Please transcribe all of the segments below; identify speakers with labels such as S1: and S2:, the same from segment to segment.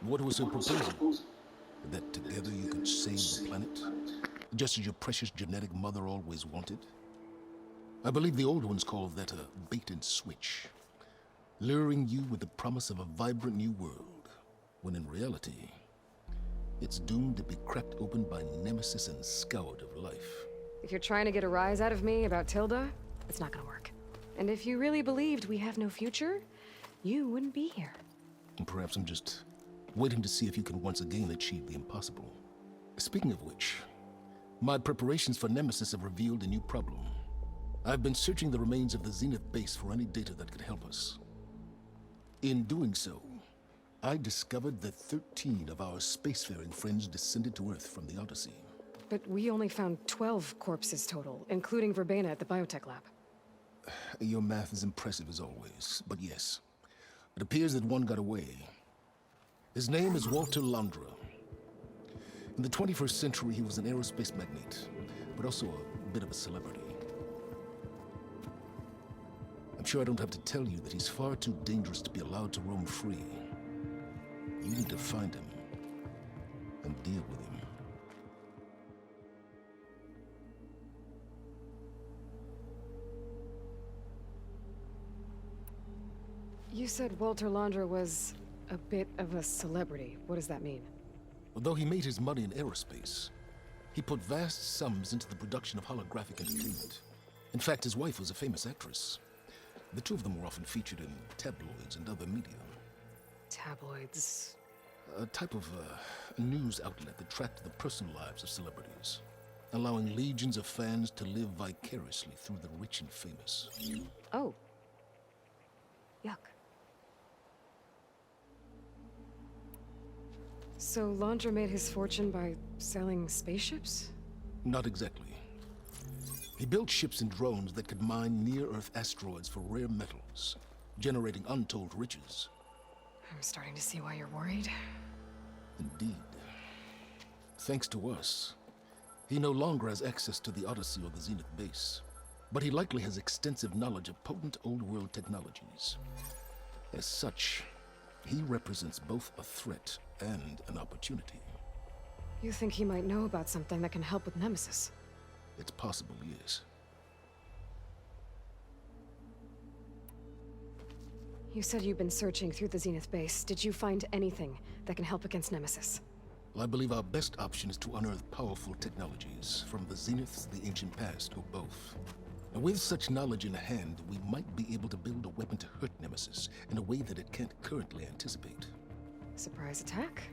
S1: What was her proposal? That together you could save the planet? Just as your precious genetic mother always wanted? I believe the old ones called that a bait and switch. Luring you with the promise of a vibrant new world, when in reality, it's doomed to be cracked open by nemesis and scoured of life.
S2: If you're trying to get a rise out of me about Tilda, it's not gonna work. And if you really believed we have no future, you wouldn't be here.
S1: And perhaps I'm just waiting to see if you can once again achieve the impossible. Speaking of which, my preparations for Nemesis have revealed a new problem. I've been searching the remains of the Zenith base for any data that could help us. In doing so, I discovered that 13 of our spacefaring friends descended to Earth from the Odyssey.
S2: But we only found 12 corpses total, including Verbena at the biotech lab.
S1: Your math is impressive as always, but yes, it appears that one got away. His name is Walter Londra. In the 21st century, he was an aerospace magnate, but also a bit of a celebrity. I'm sure I don't have to tell you that he's far too dangerous to be allowed to roam free. You need to find him and deal with him.
S2: You said Walter Londra was a bit of a celebrity. What does that mean?
S1: Although he made his money in aerospace, he put vast sums into the production of holographic entertainment. In fact, his wife was a famous actress. The two of them were often featured in tabloids and other media.
S2: Tabloids.
S1: A type of news outlet that tracked the personal lives of celebrities, allowing legions of fans to live vicariously through the rich and famous.
S2: Oh. Yuck. So Londra made his fortune by selling spaceships?
S1: Not exactly. He built ships and drones that could mine near-Earth asteroids for rare metals, generating untold riches.
S2: I'm starting to see why you're worried.
S1: Indeed. Thanks to us, he no longer has access to the Odyssey or the Zenith base, but he likely has extensive knowledge of potent old-world technologies. As such, he represents both a threat and an opportunity.
S2: You think he might know about something that can help with Nemesis?
S1: It's possible, yes.
S2: You said you've been searching through the Zenith base. Did you find anything that can help against Nemesis?
S1: Well, I believe our best option is to unearth powerful technologies, from the Zeniths, the ancient past, or both. And with such knowledge in hand, we might be able to build a weapon to hurt Nemesis in a way that it can't currently anticipate.
S2: Surprise attack?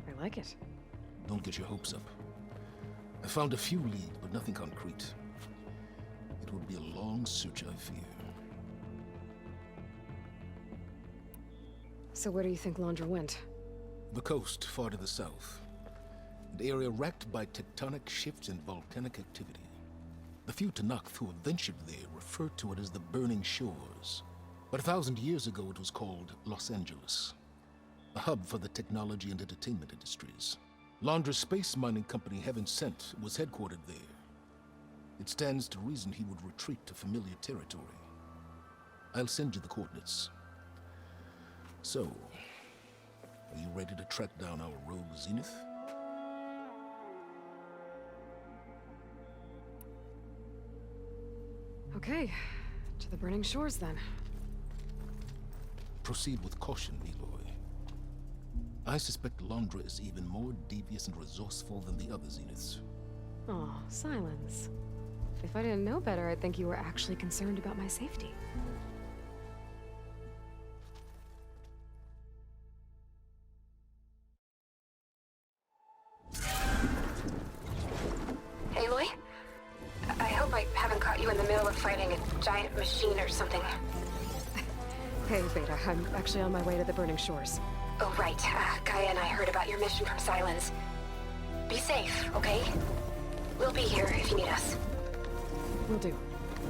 S2: I like it.
S1: Don't get your hopes up. I found a few leads, but nothing concrete. It would be a long search, I fear.
S2: So where do you think Londra went?
S1: The coast, far to the south. An area racked by tectonic shifts and volcanic activity. The few Tenakth who have ventured there refer to it as the Burning Shores. But 1,000 years ago it was called Los Angeles, a hub for the technology and entertainment industries. Londra's space mining company, Heaven Sent, was headquartered there. It stands to reason he would retreat to familiar territory. I'll send you the coordinates. So, are you ready to track down our rogue Zenith?
S2: Okay, to the Burning Shores then.
S1: Proceed with caution, Aloy. I suspect Londra is even more devious and resourceful than the other Zeniths.
S2: Aw, Silence. If I didn't know better, I'd think you were actually concerned about my safety.
S3: Aloy? I hope I haven't caught you in the middle of fighting a giant machine or something.
S2: Hey, Beta, I'm actually on my way to the Burning Shores.
S3: Oh, right. Gaia and I heard about your mission from Silence. Be safe, okay? We'll be here if you need us.
S2: Will do.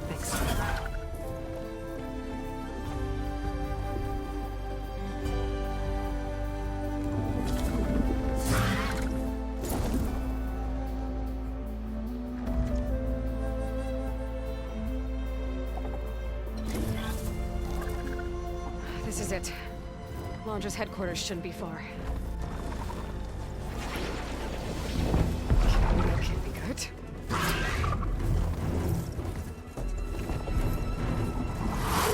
S2: Thanks. This is it. Londra's headquarters shouldn't be far. What?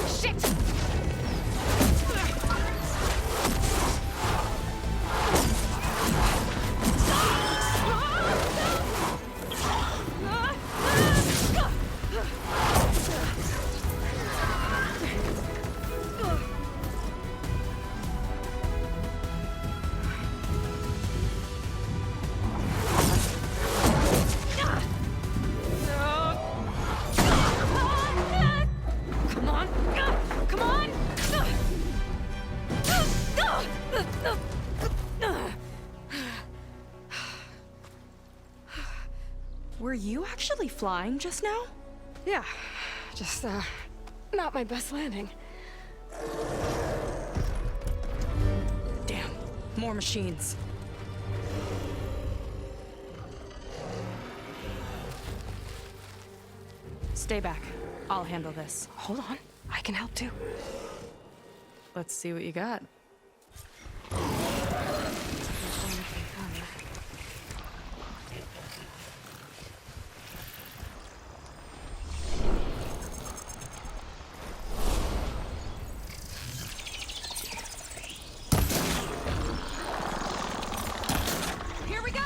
S2: Shit! Come on! Come on!
S4: Were you actually flying just now?
S2: Yeah, just, not my best landing.
S4: Damn, more machines. Stay back. I'll handle this.
S2: Hold on, I can help too.
S4: Let's see what you got.
S2: Here we go!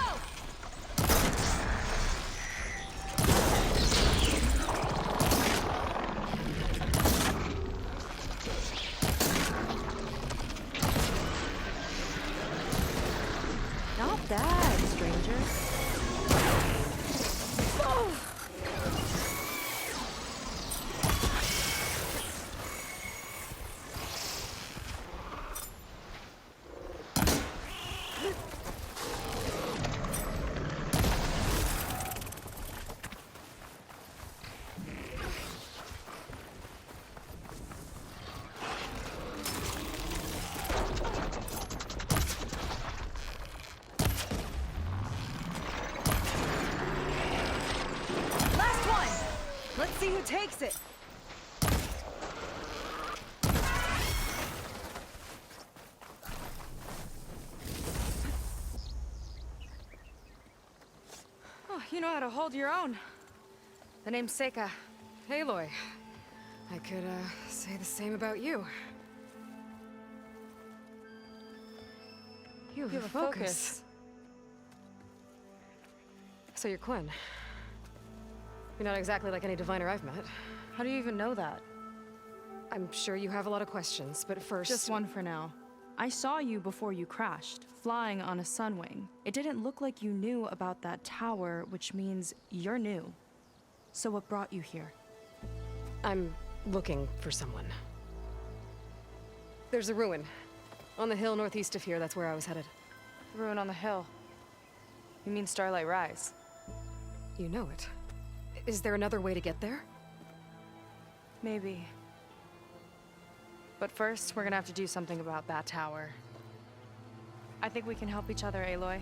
S4: Not bad, stranger.
S5: Last one! Let's see who takes it.
S4: Oh, you know how to hold your own. The name's Seika.
S2: Aloy. I could, say the same about you. You have a focus. So you're Quinn. You're not exactly like any diviner I've met.
S4: How do you even know that?
S2: I'm sure you have a lot of questions, but first...
S4: Just one for now. I saw you before you crashed, flying on a sunwing. It didn't look like you knew about that tower, which means you're new. So what brought you here?
S2: I'm looking for someone. There's a ruin. On the hill northeast of here, that's where I was headed.
S4: The ruin on the hill. You mean Starlight Rise?
S2: You know it. Is there another way to get there?
S4: Maybe. But first, we're gonna have to do something about that tower. I think we can help each other, Aloy.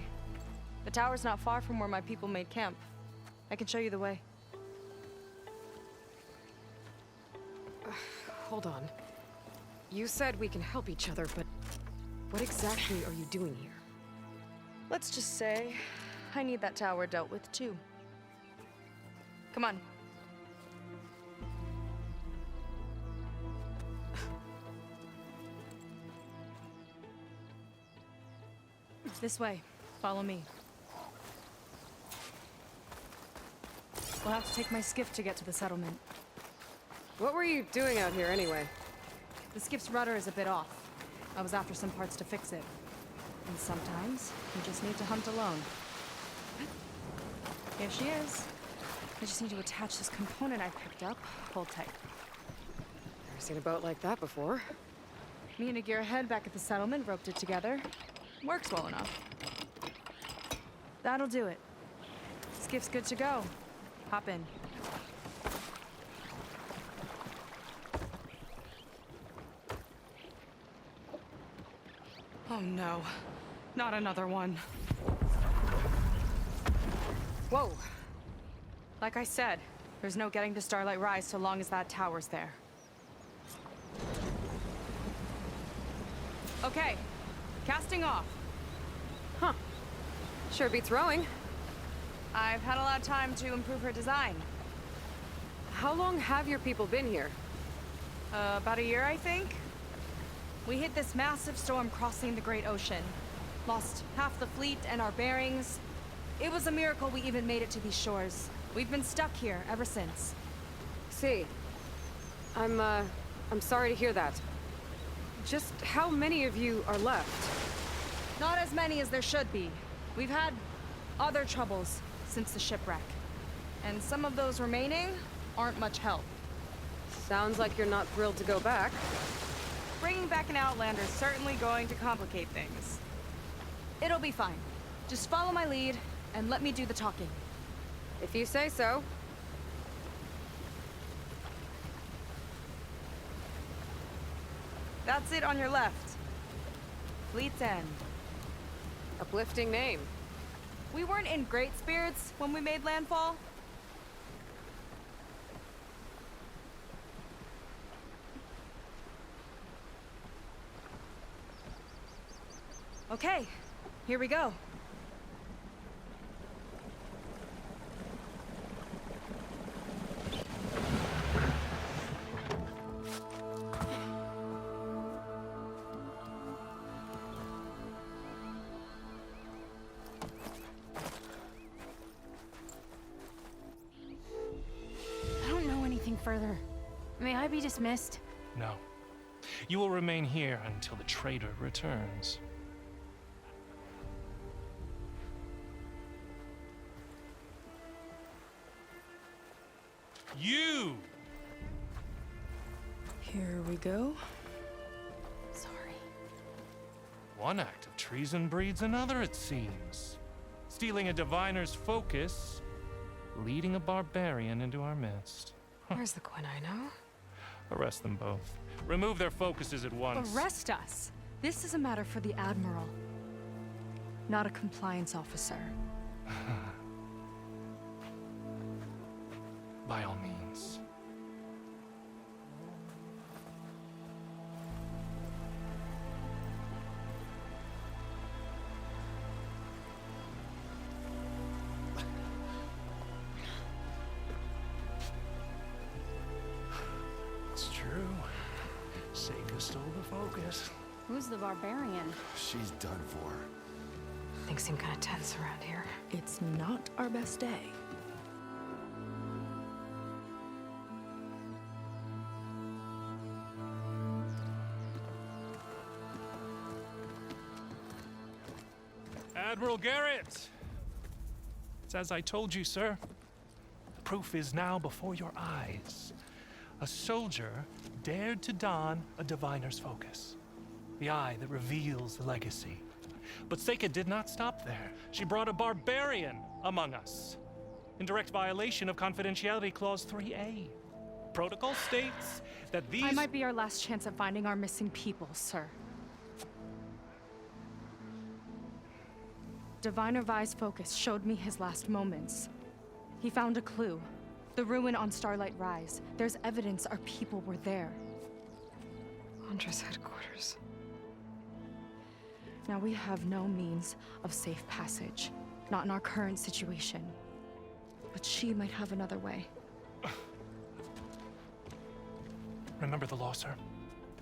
S4: The tower's not far from where my people made camp. I can show you the way.
S2: Hold on. You said we can help each other, but what exactly are you doing here?
S4: Let's just say, I need that tower dealt with too. Come on. This way. Follow me. We'll have to take my skiff to get to the settlement.
S2: What were you doing out here anyway?
S4: The skiff's rudder is a bit off. I was after some parts to fix it. And sometimes, you just need to hunt alone. Here she is. I just need to attach this component I picked up. Hold tight.
S2: Never seen a boat like that before.
S4: Me and a gearhead back at the settlement roped it together. Works well enough. That'll do it. Skiff's good to go. Hop in. Oh no. Not another one.
S2: Whoa!
S4: Like I said, there's no getting to Starlight Rise so long as that tower's there. Okay, casting off.
S2: Huh. Sure beats rowing.
S4: I've had a lot of time to improve her design.
S2: How long have your people been here?
S4: About a year, I think. We hit this massive storm crossing the Great Ocean. Lost half the fleet and our bearings. It was a miracle we even made it to these shores. We've been stuck here ever since.
S2: See, I'm sorry to hear that. Just how many of you are left?
S4: Not as many as there should be. We've had other troubles since the shipwreck. And some of those remaining aren't much help.
S2: Sounds like you're not thrilled to go back.
S4: Bringing back an Outlander is certainly going to complicate things. It'll be fine. Just follow my lead and let me do the talking.
S2: If you say so.
S4: That's it on your left. Fleet's End.
S2: Uplifting name.
S4: We weren't in great spirits when we made landfall. Okay, here we go.
S6: I don't know anything further. May I be dismissed?
S7: No. You will remain here until the traitor returns. You!
S4: Here we go.
S6: Sorry.
S7: One act of treason breeds another, it seems. Stealing a diviner's focus, leading a barbarian into our midst.
S2: Where's the Quinn I know?
S7: Arrest them both. Remove their focuses at once.
S4: Arrest us. This is a matter for the Admiral, not a compliance officer.
S7: By all means. It's true. Seika stole the focus.
S6: Who's the barbarian?
S8: She's done for.
S2: Things seem kind of tense around here.
S4: It's not our best day.
S7: Admiral Garrett! It's as I told you, sir. The proof is now before your eyes. A soldier dared to don a diviner's focus. The eye that reveals the legacy. But Seika did not stop there. She brought a barbarian among us. In direct violation of Confidentiality Clause 3A. Protocol states that these...
S4: I might be our last chance at finding our missing people, sir. Diviner Vi's focus showed me his last moments. He found a clue. The ruin on Starlight Rise. There's evidence our people were there.
S2: Huntress headquarters.
S4: Now we have no means of safe passage. Not in our current situation. But she might have another way.
S7: Remember the law, sir.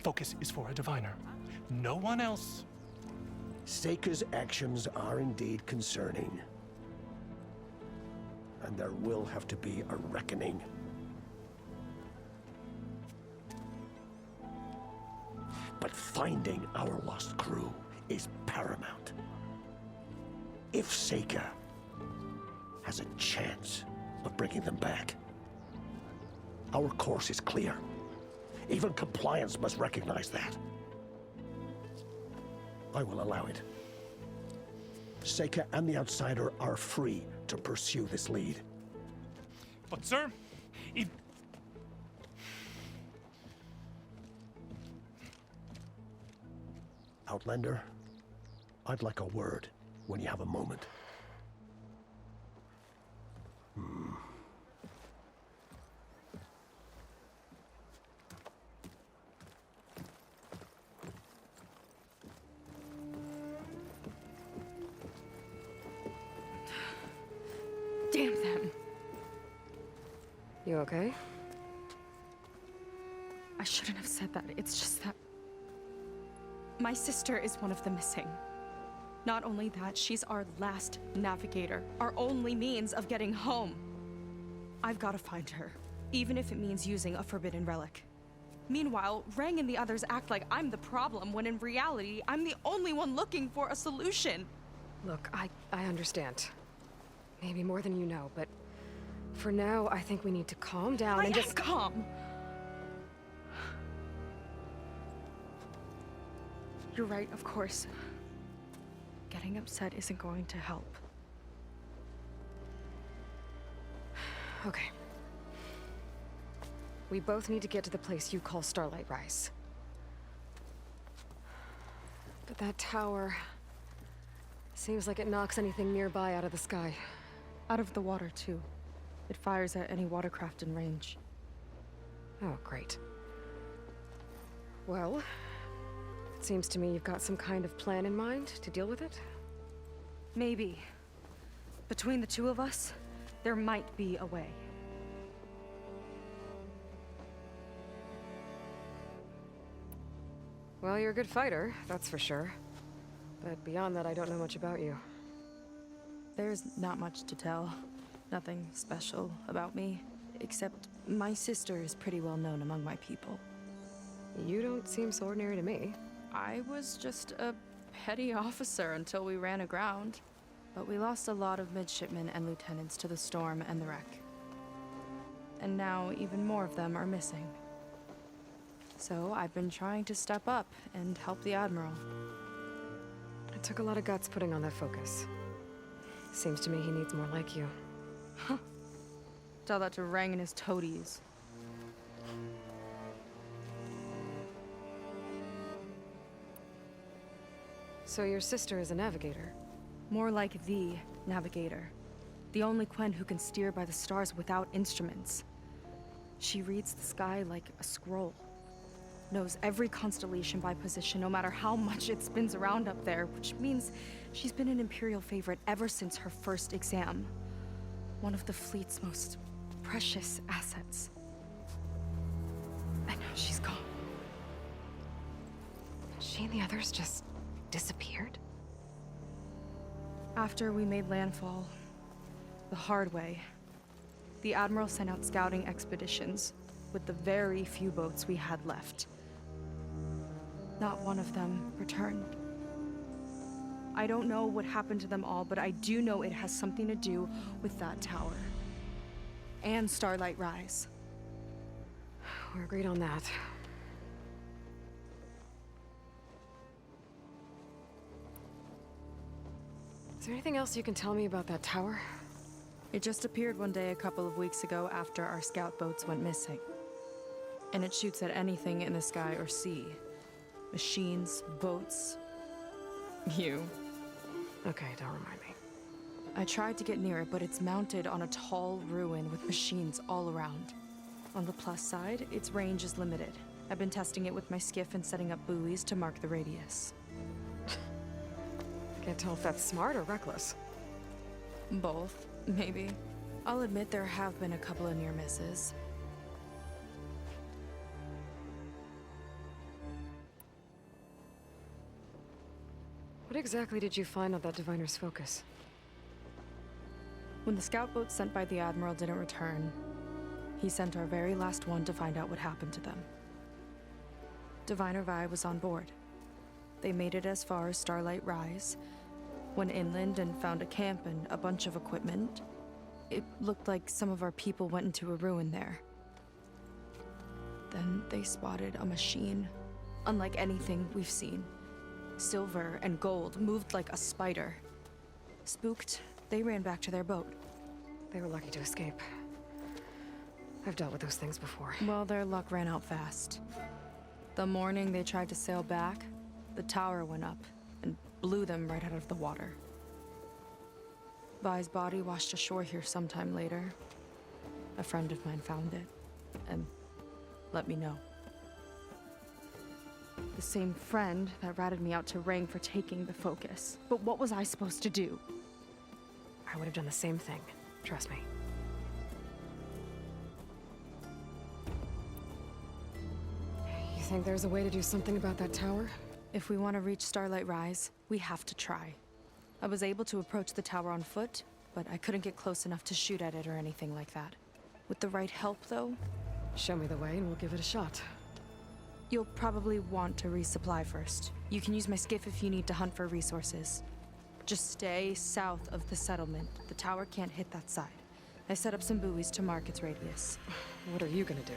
S7: Focus is for a diviner. No one else.
S8: Seika's actions are indeed concerning. And there will have to be a reckoning. But finding our lost crew is paramount. If Seika has a chance of bringing them back, our course is clear. Even compliance must recognize that. I will allow it. Seika and the Outsider are free to pursue this lead.
S7: But, sir, if...
S8: Outlander, I'd like a word when you have a moment.
S2: You okay?
S4: I shouldn't have said that. It's just that... my sister is one of the missing. Not only that, she's our last navigator. Our only means of getting home. I've got to find her, even if it means using a forbidden relic. Meanwhile, Rang and the others act like I'm the problem, when in reality, I'm the only one looking for a solution.
S2: Look, I understand. Maybe more than you know, but for now, I think we need to calm down and just...
S4: calm! You're right, of course. Getting upset isn't going to help.
S2: Okay. We both need to get to the place you call Starlight Rise. But that tower... seems like it knocks anything nearby out of the sky.
S4: Out of the water, too. It fires at any watercraft in range.
S2: Oh, great. Well, it seems to me you've got some kind of plan in mind to deal with it.
S4: Maybe. Between the two of us, there might be a way.
S2: Well, you're a good fighter, that's for sure. But beyond that, I don't know much about you.
S4: There's not much to tell. Nothing special about me, except my sister is pretty well known among my people.
S2: You don't seem so ordinary to me.
S4: I was just a petty officer until we ran aground. But we lost a lot of midshipmen and lieutenants to the storm and the wreck. And now even more of them are missing. So I've been trying to step up and help the Admiral.
S2: It took a lot of guts putting on that focus. Seems to me he needs more like you.
S4: Tell that to Rang and his toadies.
S2: So your sister is a navigator?
S4: More like the navigator. The only Quen who can steer by the stars without instruments. She reads the sky like a scroll. Knows every constellation by position, no matter how much it spins around up there, which means she's been an Imperial favorite ever since her first exam. One of the fleet's most precious assets. And now she's gone.
S2: She and the others just disappeared?
S4: After we made landfall, the hard way, the Admiral sent out scouting expeditions with the very few boats we had left. Not one of them returned. I don't know what happened to them all, but I do know it has something to do with that tower. And Starlight Rise.
S2: We're agreed on that. Is there anything else you can tell me about that tower?
S4: It just appeared one day a couple of weeks ago after our scout boats went missing. And it shoots at anything in the sky or sea. Machines, boats, you.
S2: Okay, don't remind me.
S4: I tried to get near it, but it's mounted on a tall ruin with machines all around. On the plus side, its range is limited. I've been testing it with my skiff and setting up buoys to mark the radius.
S2: Can't tell if that's smart or reckless.
S4: Both, maybe. I'll admit there have been a couple of near misses.
S2: What exactly did you find on that Diviner's focus?
S4: When the scout boats sent by the Admiral didn't return, he sent our very last one to find out what happened to them. Diviner Vi was on board. They made it as far as Starlight Rise, went inland and found a camp and a bunch of equipment. It looked like some of our people went into a ruin there. Then they spotted a machine, unlike anything we've seen. Silver and gold, moved like a spider. Spooked, they ran back to their boat.
S2: They were lucky to escape. I've dealt with those things before.
S4: Well, their luck ran out fast. The morning they tried to sail back, the tower went up and blew them right out of the water. Vi's body washed ashore here sometime later. A friend of mine found it and let me know. The same friend that ratted me out to Rang for taking the focus. But what was I supposed to do?
S2: I would have done the same thing. Trust me. You think there's a way to do something about that tower?
S4: If we want to reach Starlight Rise, we have to try. I was able to approach the tower on foot, but I couldn't get close enough to shoot at it or anything like that. With the right help, though,
S2: Show me the way and we'll give it a shot.
S4: you'll probably want to resupply first. You can use my skiff if you need to hunt for resources. Just stay south of the settlement. The tower can't hit that side. I set up some buoys to mark its radius.
S2: What are you gonna do?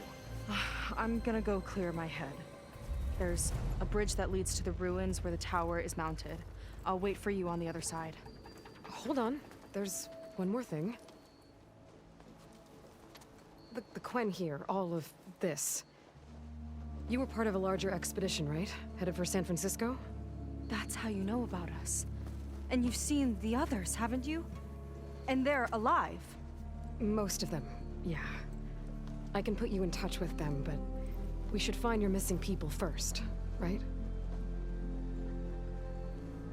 S4: I'm gonna go clear my head. There's a bridge that leads to the ruins where the tower is mounted. I'll wait for you on the other side.
S2: Hold on. There's one more thing. The Quen here, all of this. You were part of a larger expedition, right? Headed for San Francisco?
S4: That's how you know about us. And you've seen the others, haven't you? And they're alive.
S2: Most of them, yeah. I can put you in touch with them, but we should find your missing people first, right?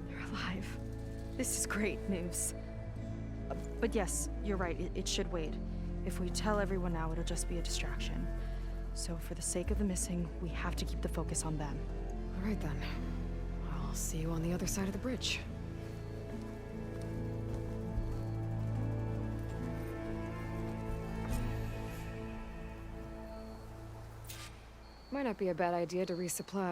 S4: They're alive. This is great news. But yes, you're right, it should wait. If we tell everyone now, it'll just be a distraction. So for the sake of the missing, we have to keep the focus on them.
S2: All right then. I'll see you on the other side of the bridge. Might not be a bad idea to resupply.